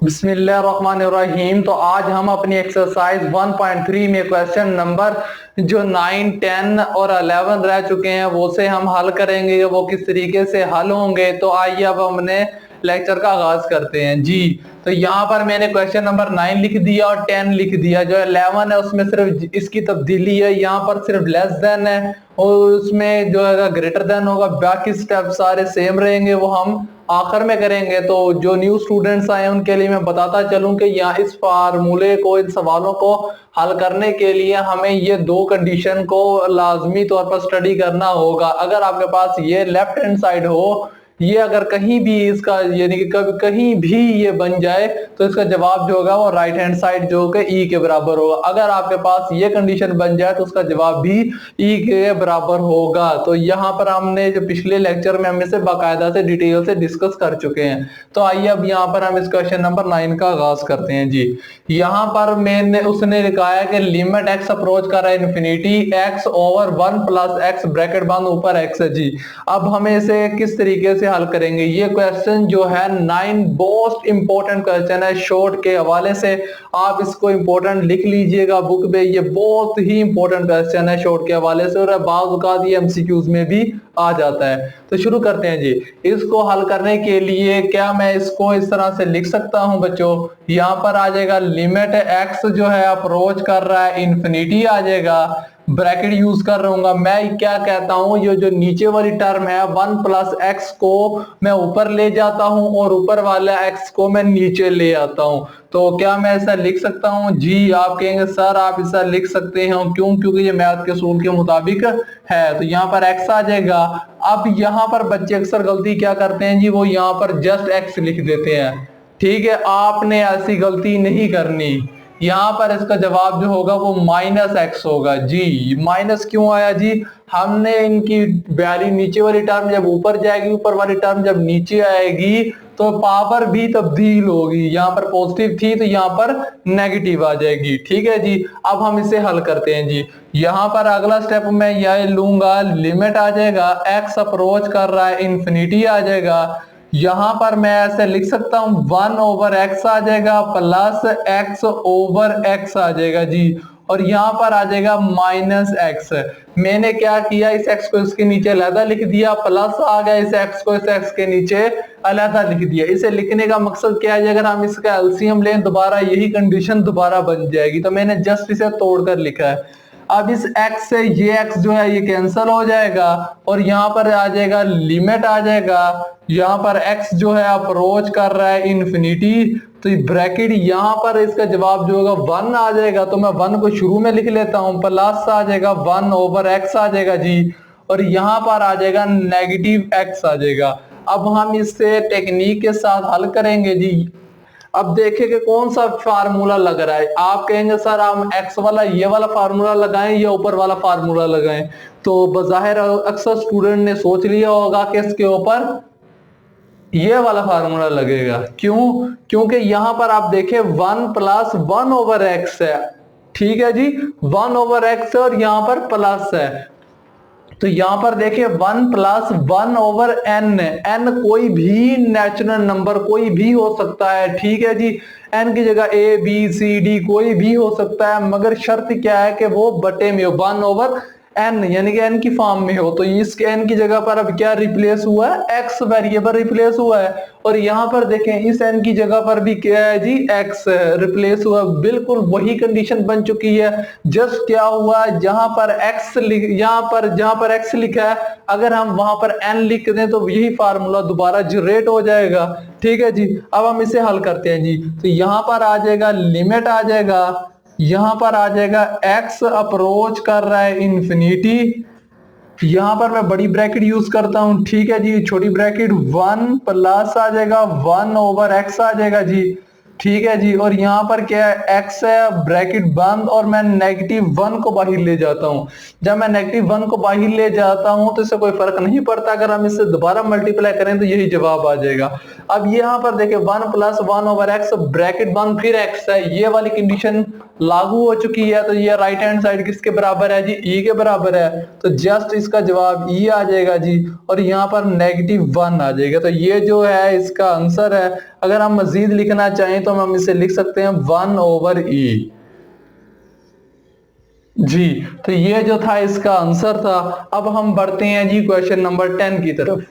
बिस्मिल्लाहिर्रहमानिर्रहीम। तो आज हम अपनी एक्सरसाइज 1.3 में क्वेश्चन नंबर जो 9, 10 और 11 रह चुके हैं वो से हम हल करेंगे। वो किस तरीके से हल होंगे, तो आइए अब हमने लेक्चर का आगाज करते हैं जी। तो यहाँ पर मैंने क्वेश्चन नंबर 9 लिख दिया और 10 लिख दिया। जो 11 है उसमें सिर्फ इसकी तब्दीली है, यहाँ पर सिर्फ लेस देन है और उसमें जो है ग्रेटर देन होगा। बाकी स्टेप सारे सेम रहेंगे, वो हम आखिर में करेंगे। तो जो न्यू स्टूडेंट्स आए उनके लिए मैं बताता चलूं कि यहाँ इस फार्मूले को, इन सवालों को हल करने के लिए हमें ये दो कंडीशन को लाजमी तौर पर स्टडी करना होगा। अगर आपके पास ये लेफ्ट हैंड साइड हो, ये अगर कहीं भी इसका यानी कि कहीं भी ये बन जाए तो इसका जवाब जो होगा वो राइट हैंड साइड जो कि ई के बराबर होगा। अगर आपके पास ये कंडीशन बन जाए तो उसका जवाब भी ई के बराबर होगा। तो यहाँ पर हमने जो पिछले लेक्चर में हम इसे बाकायदा से डिटेल से डिस्कस कर चुके हैं। तो आइए अब यहाँ पर हम इस क्वेश्चन नंबर 9 का आगाज करते हैं जी। यहाँ पर मैंने उसने लिखा है कि लिमिट एक्स अप्रोच कर रहा है infinity, x over 1 plus x bracket बंद ऊपर एक्स है जी। अब हमें इसे किस तरीके से हल करेंगे। ये क्वेश्चन जो है 9 मोस्ट इंपोर्टेंट क्वेश्चन है। शॉर्ट के हवाले से आप इसको इंपोर्टेंट लिख लीजिएगा बुक में। ये बहुत ही इंपोर्टेंट क्वेश्चन है शॉर्ट के हवाले से, और बाज़ औक़ात ये एमसीक्यूज में भी आ जाता है। तो शुरू करते हैं जी। इसको हल करने के लिए क्या मैं इसको इस तरह से लिख सकता हूं बच्चों। यहाँ पर आ जाएगा लिमिट एक्स जो है अप्रोच कर रहा है इन्फिनिटी आ जाएगा, ब्रैकेट यूज कर रहूंगा। मैं क्या कहता हूं, ये जो नीचे वाली टर्म है 1 प्लस एक्स को मैं ऊपर ले जाता हूं और ऊपर वाला एक्स को मैं नीचे ले आता हूं। तो क्या मैं ऐसा लिख सकता हूं जी? आप कहेंगे सर आप ऐसा लिख सकते हैं, क्यों? क्योंकि ये मैथ के असूल के मुताबिक है। तो यहाँ पर एक्स आ जाएगा। अब यहाँ पर बच्चे अक्सर गलती क्या करते हैं जी, वो यहाँ पर जस्ट एक्स लिख देते हैं। ठीक है, आपने ऐसी गलती नहीं करनी। यहाँ पर इसका जवाब जो होगा वो माइनस एक्स होगा जी। माइनस क्यों आया जी? हमने इनकी वैल्यू नीचे वाली टर्म जब ऊपर जाएगी, ऊपर वाली टर्म जब नीचे आएगी तो पावर भी तब्दील होगी। यहाँ पर पॉजिटिव थी तो यहाँ पर नेगेटिव आ जाएगी। ठीक है जी। अब हम इसे हल करते हैं जी। यहाँ पर अगला स्टेप मैं यह लूंगा, लिमिट आ जाएगा एक्स अप्रोच कर रहा है इन्फिनिटी आ जाएगा। यहां पर मैं ऐसे लिख सकता हूं 1 ओवर एक्स आ जाएगा प्लस एक्स ओवर एक्स आ जाएगा जी। और यहां पर आ जाएगा माइनस एक्स। मैंने क्या किया, इस एक्स को इसके नीचे अलहदा लिख दिया, प्लस आ गया इस एक्स को इस एक्स के नीचे अलहदा लिख दिया। इसे लिखने का मकसद क्या है, अगर हम इसका एलसीएम लें दोबारा यही कंडीशन दोबारा बन जाएगी। तो मैंने जस्ट इसे तोड़कर लिखा है। अब इस x से ये x जो है ये कैंसिल हो जाएगा और यहाँ पर आ जाएगा लिमिट आ जाएगा। यहाँ पर x जो है अप्रोच कर रहा है इन्फिनिटी, तो ब्रैकेट यहाँ पर इसका जवाब जो होगा 1 आ जाएगा। तो मैं 1 को शुरू में लिख लेता हूँ, प्लस आ जाएगा 1 ओवर x आ जाएगा जी। और यहाँ पर आ जाएगा नेगेटिव x आ जाएगा। अब हम इससे टेक्निक के साथ हल करेंगे जी। अब देखें कि कौन सा फार्मूला लग रहा है। आप कहेंगे सर हम एक्स वाला ये वाला फार्मूला लगाएं या ऊपर वाला फार्मूला लगाएं। तो बज़ाहिर अक्सर स्टूडेंट ने सोच लिया होगा कि इसके ऊपर ये वाला फार्मूला लगेगा। क्यों? क्योंकि यहां पर आप देखें 1 प्लस 1 ओवर एक्स है। ठीक है जी, 1 ओवर एक्स है और यहाँ पर प्लस है। तो यहां पर देखिए 1 प्लस 1 ओवर एन, एन कोई भी नेचुरल नंबर कोई भी हो सकता है। ठीक है जी, एन की जगह ए बी सी डी कोई भी हो सकता है, मगर शर्त क्या है कि वो बटे में हो, 1 ओवर एन यानी कि एन की फॉर्म में हो। तो इस एन की जगह पर अब क्या रिप्लेस हुआ है, एक्स वेरिएबल रिप्लेस हुआ है। और यहाँ पर देखें इस एन की जगह पर भी क्या है जी, एक्स रिप्लेस हुआ। बिल्कुल वही कंडीशन बन चुकी है। जस्ट क्या हुआ, जहां पर एक्स जहां पर एक्स लिखा है अगर हम वहां पर एन लिख दें तो यही फार्मूला दोबारा जनरेट हो जाएगा। ठीक है जी। अब हम इसे हल करते हैं जी। तो यहाँ पर आ जाएगा लिमिट आ जाएगा, यहां पर आ जाएगा x अप्रोच कर रहा है इन्फिनिटी। यहां पर मैं बड़ी ब्रैकेट यूज करता हूं। ठीक है जी, छोटी ब्रैकेट 1 प्लस आ जाएगा 1 ओवर x आ जाएगा जी। ठीक है जी। और यहाँ पर क्या है, x है, ब्रैकेट बंद, और मैं -1 को बाहर ले जाता हूँ। जब मैं -1 को बाहर ले जाता हूँ तो इससे कोई फर्क नहीं पड़ता। अगर हम इससे दोबारा मल्टीप्लाई करें तो यही जवाब आ जाएगा। अब यहाँ पर देखिए 1 प्लस 1 ओवर एक्स, ब्रैकेट बंद, फिर x है, ये वाली कंडीशन लागू हो चुकी है। तो ये राइट हैंड साइड किसके बराबर है जी, ई के बराबर है। तो जस्ट इसका जवाब ई आ जाएगा जी। और यहाँ पर -1 आ जाएगा। तो ये जो है इसका आंसर है। अगर हम मजीद लिखना चाहें तो हम इसे लिख सकते हैं 1/e। जी, तो ये जो था इसका आंसर था। अब हम बढ़ते हैं जी क्वेश्चन नंबर 10 की तरफ।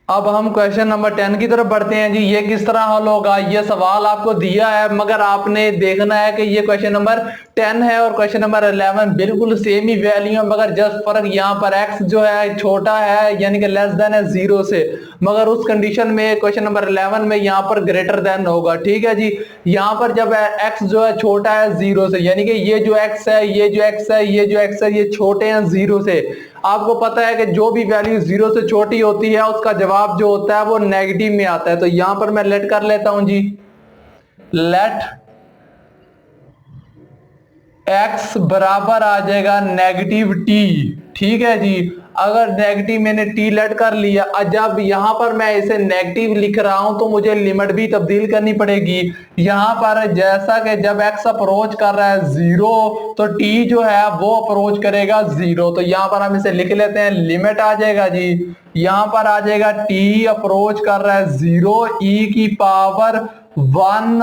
अब हम क्वेश्चन नंबर 10 की तरफ बढ़ते हैं जी। ये किस तरह हल होगा, ये सवाल आपको दिया है मगर आपने देखना है कि ये क्वेश्चन नंबर 10 है और क्वेश्चन नंबर 11 बिल्कुल सेम ही वैल्यू है, मगर जस्ट फर्क यहाँ पर x जो है छोटा है यानी कि लेस देन है 0 से, मगर उस कंडीशन में क्वेश्चन नंबर 11 में यहाँ पर ग्रेटर देन होगा। ठीक है जी, यहाँ पर जब x जो है छोटा है 0 से, यानी कि ये जो x है, ये जो x है, ये जो x है, ये छोटे हैं 0 से। आपको पता है कि जो भी वैल्यू 0 से छोटी होती है उसका जवाब जो होता है वो नेगेटिव में आता है। तो यहां पर मैं लेट कर लेता हूं जी, लेट x बराबर आ जाएगा नेगेटिव t। ठीक है जी, अगर नेगेटिव मैंने t लेट कर लिया, जब यहां पर मैं इसे नेगेटिव लिख रहा हूं तो मुझे लिमिट भी तब्दील करनी पड़ेगी। यहां पर जैसा कि जब x अप्रोच कर रहा है 0 तो t जो है वो अप्रोच करेगा 0। तो यहां पर हम इसे लिख लेते हैं, लिमिट आ जाएगा जी, यहां पर आ जाएगा t अप्रोच कर रहा है 0 e की पावर 1/-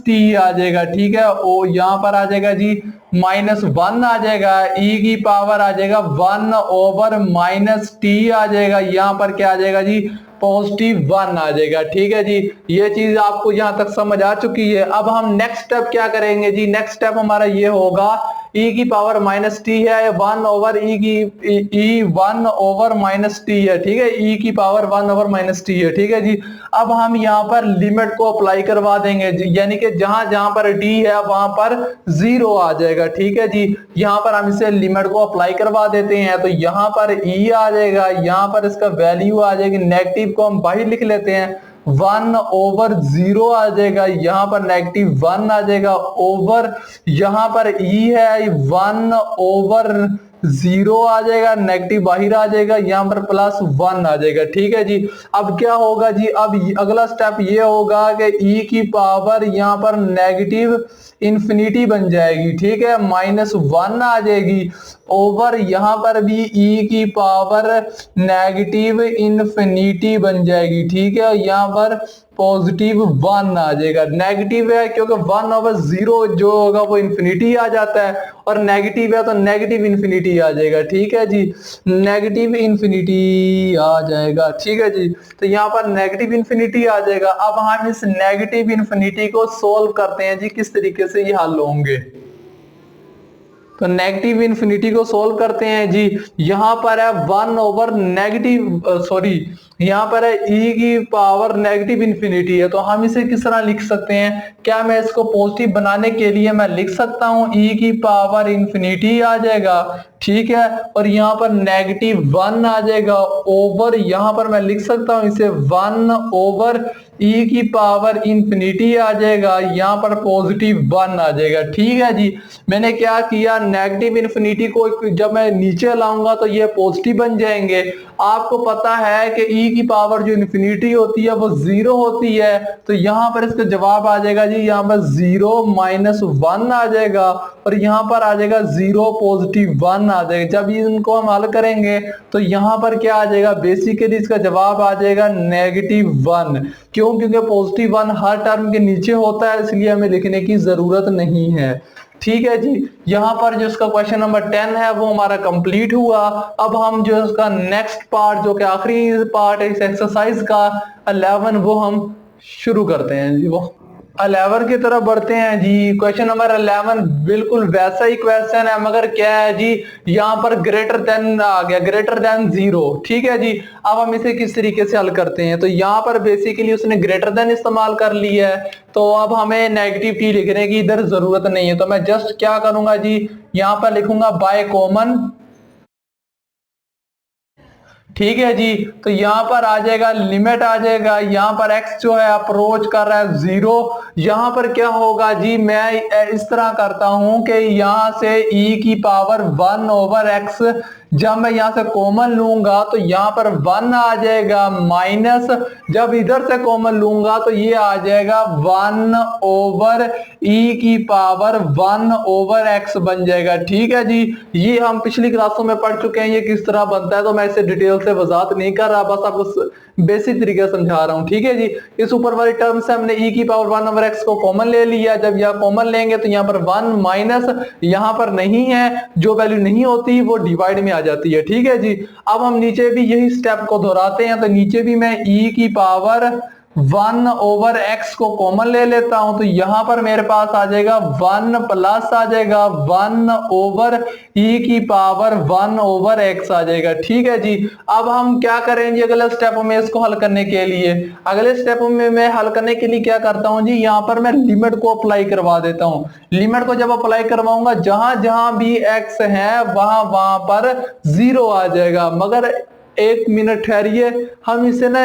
t आ जाएगा। ठीक है, ओ यहां पर आ जाएगा जी -1 आ जाएगा, e की पावर आ जाएगा 1/- t आ जाएगा। यहां पर क्या आ जाएगा जी, +1 आ जाएगा। ठीक है जी, ये चीज आपको यहां तक समझ आ चुकी है। अब हम नेक्स्ट स्टेप क्या करेंगे जी, नेक्स्ट स्टेप हमारा ये होगा, e की पावर -t है, 1/e की e 1/- t है। ठीक है, e की पावर 1/- है। ठीक है जी, अब हम यहाँ पर लिमिट को अप्लाई करवा देंगे जी, यानी कि जहां जहां पर t है वहां पर 0 आ जाएगा। ठीक है जी, यहाँ पर हम इसे लिमिट को अप्लाई करवा देते हैं, तो यहाँ पर e आ जाएगा, यहाँ पर इसका वैल्यू आ जाएगी, नेगेटिव को हम बाहर लिख लेते हैं, 1/0 आ जाएगा, यहाँ पर -1 आ जाएगा, ओवर यहाँ पर e है 1/0 आ जाएगा, नेगेटिव बाहर आ जाएगा, यहाँ पर +1 आ जाएगा। ठीक है जी, अब क्या होगा जी, अब अगला स्टेप ये होगा कि e की पावर यहाँ पर नेगेटिव इंफिनिटी बन जाएगी। ठीक है, -1 आ जाएगी, ओवर यहाँ पर भी e की पावर नेगेटिव इंफिनिटी बन जाएगी। ठीक है, यहाँ पर +1 आ जाएगा, नेगेटिव है क्योंकि 1/0 जो होगा वो इंफिनिटी आ जाता है, और नेगेटिव है तो नेगेटिव इंफिनिटी आ जाएगा। ठीक है जी, नेगेटिव इंफिनिटी आ जाएगा। ठीक है जी, तो यहाँ पर नेगेटिव इंफिनिटी आ जाएगा। अब हम इस नेगेटिव इंफिनिटी को सोल्व करते हैं जी, किस तरीके से ये हल होंगे। तो नेगेटिव इंफिनिटी को सोल्व करते हैं जी, यहां पर है 1/- यहाँ पर है e की पावर नेगेटिव इंफिनिटी है, तो हम इसे किस तरह लिख सकते हैं, क्या मैं इसको पॉजिटिव बनाने के लिए मैं लिख सकता हूं e की पावर इंफिनिटी आ जाएगा। ठीक है, और यहाँ पर -1 आ जाएगा, ओवर यहाँ पर मैं लिख सकता हूं इसे 1/e की पावर इंफिनिटी आ जाएगा, यहाँ पर +1 आ जाएगा। ठीक है जी, मैंने क्या किया, नेगेटिव इंफिनिटी को जब मैं नीचे लाऊंगा तो ये पॉजिटिव बन जाएंगे। आपको पता है कि e की पावर जो इंफिनिटी होती है वो 0 होती है, तो यहाँ पर इसका जवाब आ जाएगा जी, यहाँ पर 0 -1 आ जाएगा, और यहाँ पर आ जाएगा 0 +1 आ जाएगा। जब इनको हम हल करेंगे तो यहाँ पर क्या आ जाएगा, बेसिकली इसका जवाब आ जाएगा -1। क्यों, क्योंकि +1 हर टर्म के नीचे होता है, इसलिए हमें लिखने की जरूरत नहीं है। ठीक है जी, यहाँ पर जो इसका क्वेश्चन नंबर 10 है वो हमारा कंप्लीट हुआ। अब हम जो इसका नेक्स्ट पार्ट जो कि आखिरी पार्ट है इस एक्सरसाइज का 11 वो हम शुरू करते हैं जी। वो 11 की तरफ बढ़ते हैं जी। क्वेश्चन नंबर 11 बिल्कुल वैसा ही क्वेश्चन है, मगर क्या है जी, यहाँ पर ग्रेटर देन आ गया, ग्रेटर देन 0। ठीक है जी, अब हम इसे किस तरीके से हल करते हैं, तो यहाँ पर बेसिकली उसने ग्रेटर देन इस्तेमाल कर लिया है, तो अब हमें नेगेटिव टी लिखने की इधर जरूरत नहीं है। तो मैं जस्ट क्या करूंगा जी, यहाँ पर लिखूंगा बाय कॉमन। ठीक है जी, तो यहाँ पर आ जाएगा लिमिट आ जाएगा, यहाँ पर x जो है अप्रोच कर रहा है 0। यहाँ पर क्या होगा जी, मैं इस तरह करता हूं कि यहाँ से e की पावर 1/x, जब मैं यहाँ से कॉमन लूंगा तो यहाँ पर 1 आ जाएगा, माइनस जब इधर से कॉमन लूंगा तो ये आ जाएगा 1/e की पावर 1/x बन जाएगा। ठीक है जी, ये हम पिछली क्लासों में पढ़ चुके हैं ये किस तरह बनता है, तो मैं इसे डिटेल से वजाहत नहीं कर रहा, बस आपको बेसिक तरीके से समझा रहा हूँ, ठीक है जी। इस ऊपर वाली टर्म से हमने e की पावर 1 ओवर x को कॉमन ले लिया। जब यह कॉमन लेंगे तो यहाँ पर 1 माइनस यहाँ पर नहीं है, जो वैल्यू नहीं होती वो डिवाइड में आ जाती है, ठीक है जी। अब हम नीचे भी यही स्टेप को दोहराते हैं, तो नीचे भी मैं e की पावर 1 ओवर x को कॉमन ले लेता हूं, तो यहां पर मेरे पास आ जाएगा 1 प्लस आ जाएगा 1 ओवर e की पावर 1 ओवर x आ जाएगा, ठीक है जी। अब हम क्या करेंगे अगले स्टेप में इसको हल करने के लिए? अगले स्टेप में मैं हल करने के लिए क्या करता हूं जी, यहां पर मैं लिमिट को अप्लाई करवा देता हूं। लिमिट को जब अप्लाई करवाऊंगा, जहां जहां भी x है वहां वहां पर 0 आ जाएगा। मगर एक मिनट ठहरिए, हम इसे ना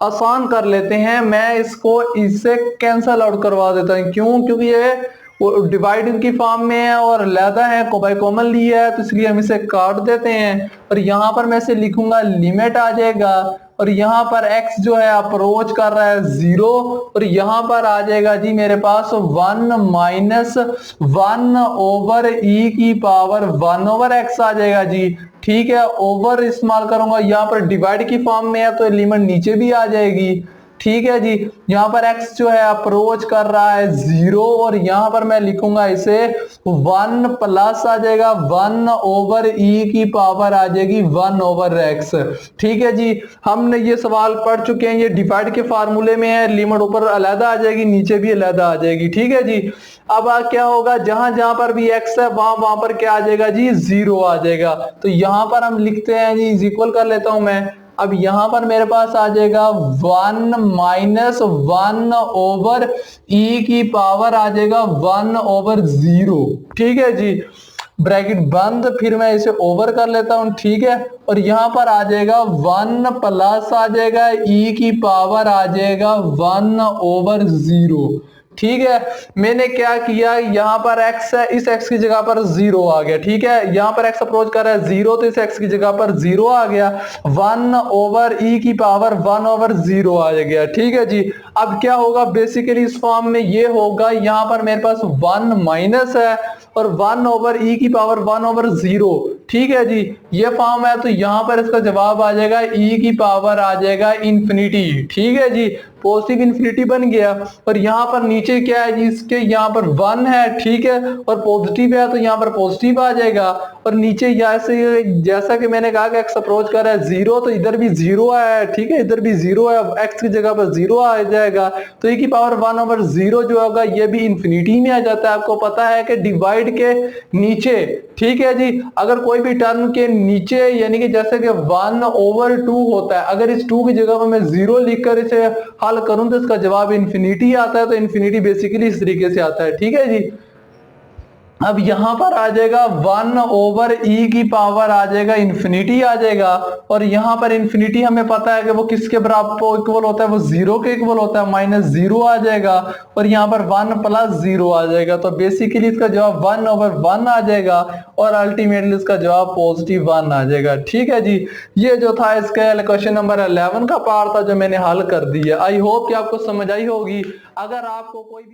आसान कर लेते हैं। मैं इसको इससे कैंसल आउट करवा देता हूं। क्यों? क्योंकि ये डिवाइड की फॉर्म में है और लैदा है, को बाय कॉमन लिया है, तो इसलिए हम इसे काट देते हैं। और यहाँ पर मैं इसे लिखूंगा लिमिट आ जाएगा, और यहाँ पर x जो है अप्रोच कर रहा है 0, और यहाँ पर आ जाएगा जी मेरे पास 1 माइनस 1 ओवर e की पावर 1 ओवर x आ जाएगा जी, ठीक है। ओवर इस्तेमाल करूंगा, यहाँ पर डिवाइड की फॉर्म में है तो लिमिट नीचे भी आ जाएगी, ठीक है जी। यहाँ पर x जो है अप्रोच कर रहा है 0, और यहाँ पर मैं लिखूंगा इसे 1 प्लस आ जाएगा 1 ओवर e की पावर आ जाएगी 1 ओवर x, ठीक है जी। हमने ये सवाल पढ़ चुके हैं, ये डिवाइड के फार्मूले में है। लिमिट ऊपर अलग आ जाएगी, नीचे भी अलग आ जाएगी, ठीक है जी। अब क्या होगा, जहां जहां पर भी x है वहां वहां पर क्या आ जाएगा जी, 0 आ जाएगा। तो यहाँ पर हम लिखते हैं जी, इज इक्वल कर लेता हूं मैं। अब यहां पर मेरे पास आ जाएगा 1 माइनस 1 ओवर e की पावर आ जाएगा 1 ओवर 0, ठीक है जी। ब्रैकेट बंद, फिर मैं इसे ओवर कर लेता हूं, ठीक है। और यहां पर आ जाएगा 1 प्लस आ जाएगा e की पावर आ जाएगा 1 ओवर 0, ठीक है। मैंने क्या किया, यहाँ पर x है, इस x की जगह पर 0 आ गया, ठीक है। यहाँ पर x अप्रोच कर रहा है 0, तो इस x की जगह पर 0 आ गया। 1 ओवर e की पावर 1 ओवर 0 आ गया, ठीक है जी। अब क्या होगा, बेसिकली इस फॉर्म में ये होगा, यहाँ पर मेरे पास 1 माइनस है और 1 ओवर e की पावर 1 ओवर 0, ठीक है जी। ये फॉर्म है, तो यहाँ पर इसका जवाब आ जाएगा e की पावर आ जाएगा इंफिनिटी, ठीक है जी। पॉजिटिव इंफिनिटी बन गया। और यहाँ पर नीचे क्या है जी, इसके यहाँ पर 1 है, ठीक है, और पॉजिटिव है तो यहाँ पर पॉजिटिव आ जाएगा। और नीचे जैसा कि मैंने कहा कि x अप्रोच कर रहा है 0, तो इधर भी 0 है, ठीक है, इधर भी 0 है, x की जगह पर 0 आ जाएगा। तो e की पावर 1 ओवर 0 जो होगा ये भी इंफिनिटी में आ जाता है। आपको पता है कि डिवाइड के नीचे, ठीक है जी, अगर कोई भी टर्म के नीचे यानी कि जैसे कि 1 ओवर 2 होता है, अगर इस 2 की जगह पर मैं 0 लिखकर इसे हल करूं तो इसका जवाब इंफिनिटी आता है। तो इंफिनिटी बेसिकली इस तरीके से आता है, ठीक है जी। अब यहां पर आ जाएगा 1 ओवर e की पावर आ जाएगा इंफिनिटी आ जाएगा। और यहां पर इंफिनिटी हमें पता है कि वो किसके बराबर इक्वल होता है, वो 0 के इक्वल होता है, माइनस 0 आ जाएगा। और यहां पर 1 प्लस 0 आ जाएगा। तो बेसिकली इसका जवाब 1 ओवर 1 आ जाएगा, और अल्टीमेटली इसका जवाब पॉजिटिव 1 आ जाएगा, ठीक है जी। ये जो था इसका क्वेश्चन नंबर 11 का पार्ट था जो मैंने हल कर दिया। आई होप कि आपको समझ आई होगी। अगर आपको कोई भी